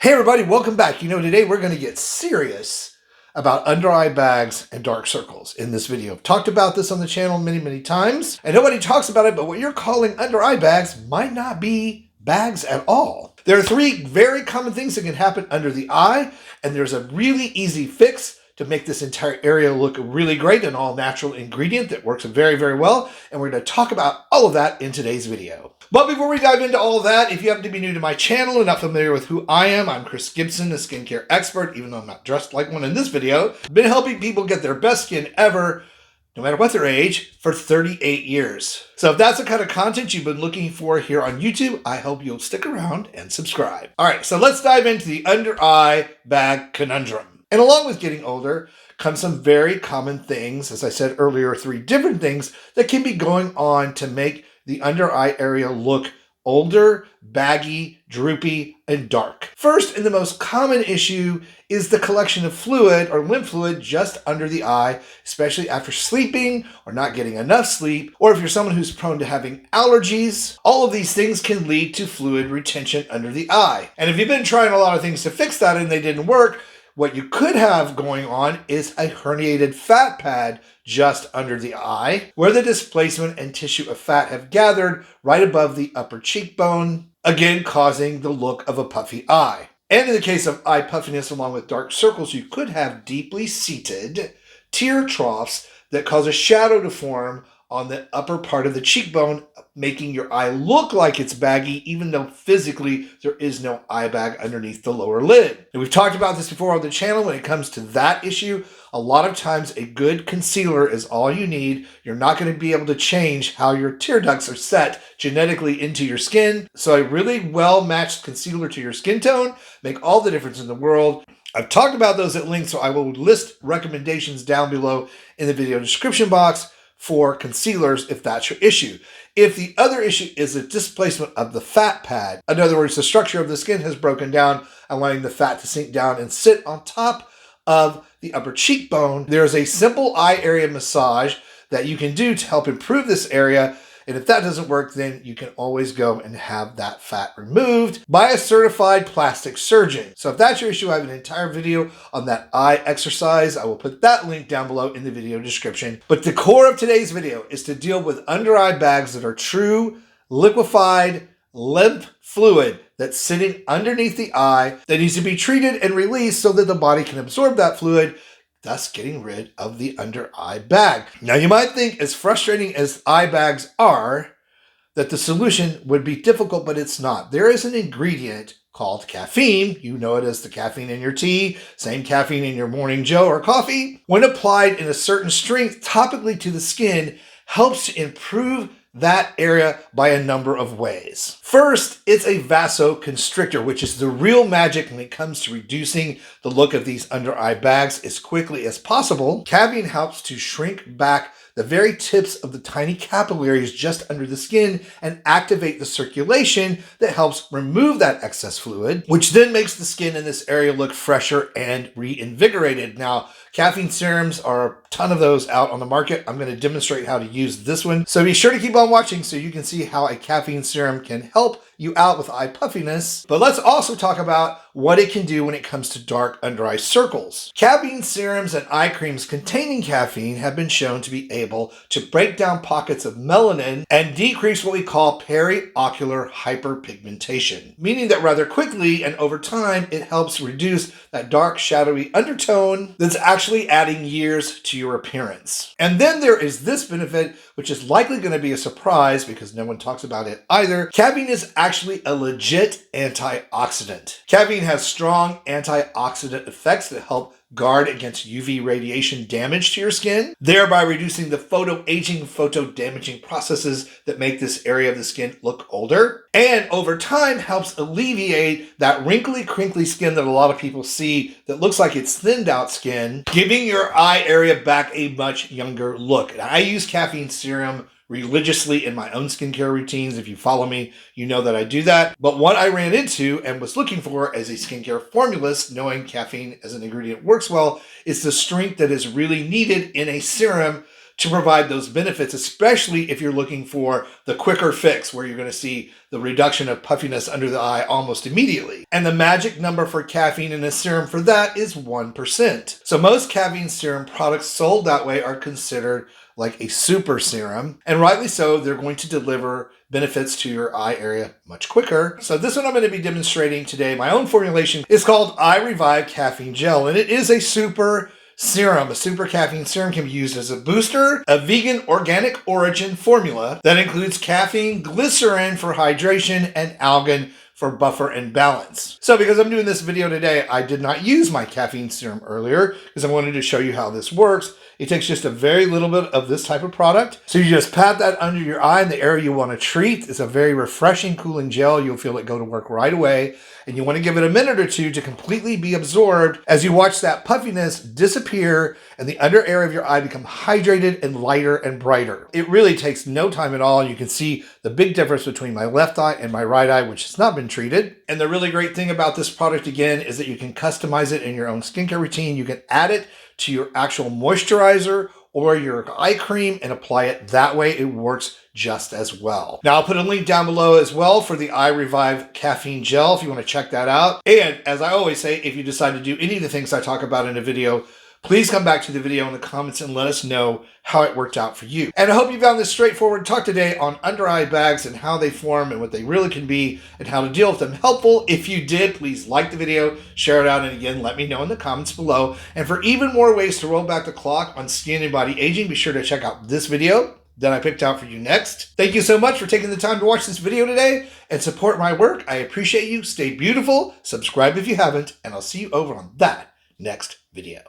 Hey everybody, welcome back. Today we're going to get serious about under eye bags and dark circles in this video. I've talked about this on the channel many times, and nobody talks about it, but what you're calling under eye bags might not be bags at all. There are three very common things that can happen under the eye, and there's a really easy fix to make this entire area look really great, an all-natural ingredient that works very well, and we're going to talk about all of that in today's video. But before we dive into all of that, if you happen to be new to my channel and not familiar with who I am, I'm Chris Gibson, a skincare expert, even though I'm not dressed like one in this video. I've been helping people get their best skin ever, no matter what their age, for 38 years. So if that's the kind of content you've been looking for here on YouTube, I hope you'll stick around and subscribe. All right, so let's dive into the under eye bag conundrum. And along with getting older comes some very common things, as I said earlier, three different things that can be going on to make the under eye area look older, baggy, droopy, and dark. First, and the most common issue is the collection of fluid or lymph fluid just under the eye, especially after sleeping or not getting enough sleep, or if you're someone who's prone to having allergies. All of these things can lead to fluid retention under the eye. And if you've been trying a lot of things to fix that and they didn't work, what you could have going on is a herniated fat pad just under the eye, where the displacement and tissue of fat have gathered right above the upper cheekbone, again causing the look of a puffy eye. And in the case of eye puffiness along with dark circles, you could have deeply seated tear troughs that cause a shadow to form on the upper part of the cheekbone, making your eye look like it's baggy, even though physically there is no eye bag underneath the lower lid. And we've talked about this before on the channel. When it comes to that issue, a lot of times a good concealer is all you need. You're not going to be able to change how your tear ducts are set genetically into your skin. So a really well-matched concealer to your skin tone make all the difference in the world. I've talked about those at length, so I will list recommendations down below in the video description box for concealers if that's your issue. If the other issue is the displacement of the fat pad, in other words, the structure of the skin has broken down, allowing the fat to sink down and sit on top of the upper cheekbone, there's a simple eye area massage that you can do to help improve this area. And if that doesn't work, then you can always go and have that fat removed by a certified plastic surgeon. So if that's your issue, I have an entire video on that eye exercise. I will put that link down below in the video description. But the core of today's video is to deal with under eye bags that are true liquefied lymph fluid that's sitting underneath the eye that needs to be treated and released so that the body can absorb that fluid, thus getting rid of the under eye bag. Now you might think, as frustrating as eye bags are, that the solution would be difficult, but it's not. There is an ingredient called caffeine. You know it as the caffeine in your tea, same caffeine in your morning joe or coffee. When applied in a certain strength topically to the skin, helps to improve that area by a number of ways. First, it's a vasoconstrictor, which is the real magic when it comes to reducing the look of these under eye bags as quickly as possible. Caffeine helps to shrink back the very tips of the tiny capillaries just under the skin and activate the circulation that helps remove that excess fluid, which then makes the skin in this area look fresher and reinvigorated. Now, caffeine serums are a ton of those out on the market. I'm going to demonstrate how to use this one. So be sure to keep on watching so you can see how a caffeine serum can help you out with eye puffiness. But let's also talk about what it can do when it comes to dark under eye circles. Caffeine serums and eye creams containing caffeine have been shown to be able to break down pockets of melanin and decrease what we call periocular hyperpigmentation, meaning that rather quickly and over time, it helps reduce that dark, shadowy undertone that's actually adding years to your appearance. And then there is this benefit, which is likely going to be a surprise because no one talks about it either. Caffeine is actually a legit antioxidant. Caffeine has strong antioxidant effects that help guard against UV radiation damage to your skin, thereby reducing the photoaging, photo-damaging processes that make this area of the skin look older. And over time helps alleviate that wrinkly, crinkly skin that a lot of people see that looks like it's thinned out skin, giving your eye area back a much younger look. And I use caffeine serum religiously in my own skincare routines. If you follow me, you know that I do that. But what I ran into and was looking for as a skincare formulist, knowing caffeine as an ingredient works well, is the strength that is really needed in a serum to provide those benefits, especially if you're looking for the quicker fix where you're going to see the reduction of puffiness under the eye almost immediately. And the magic number for caffeine in a serum for that is 1%. So most caffeine serum products sold that way are considered like a super serum, and rightly so. They're going to deliver benefits to your eye area much quicker. So this one I'm going to be demonstrating today. My own formulation is called Revive Caffeine Gel, and it is a super serum. A super caffeine serum can be used as a booster, a vegan organic origin formula that includes caffeine, glycerin for hydration, and algin for buffer and balance. So because I'm doing this video today, I did not use my caffeine serum earlier because I wanted to show you how this works. It takes just a very little bit of this type of product. So you just pat that under your eye in the area you want to treat. It's a very refreshing, cooling gel. You'll feel it go to work right away. And you want to give it a minute or two to completely be absorbed as you watch that puffiness disappear and the under area of your eye become hydrated and lighter and brighter. It really takes no time at all. You can see the big difference between my left eye and my right eye, which has not been treated. And the really great thing about this product, again, is that you can customize it in your own skincare routine. You can add it to your actual moisturizer or your eye cream and apply it that way. It works just as well. Now I'll put a link down below as well for the Revive Caffeine Gel if you want to check that out. And as I always say, if you decide to do any of the things I talk about in a video, please come back to the video in the comments and let us know how it worked out for you. And I hope you found this straightforward talk today on under eye bags and how they form and what they really can be and how to deal with them helpful. If you did, please like the video, share it out, and again, let me know in the comments below. And for even more ways to roll back the clock on skin and body aging, be sure to check out this video that I picked out for you next. Thank you so much for taking the time to watch this video today and support my work. I appreciate you. Stay beautiful. Subscribe if you haven't, and I'll see you over on that next video.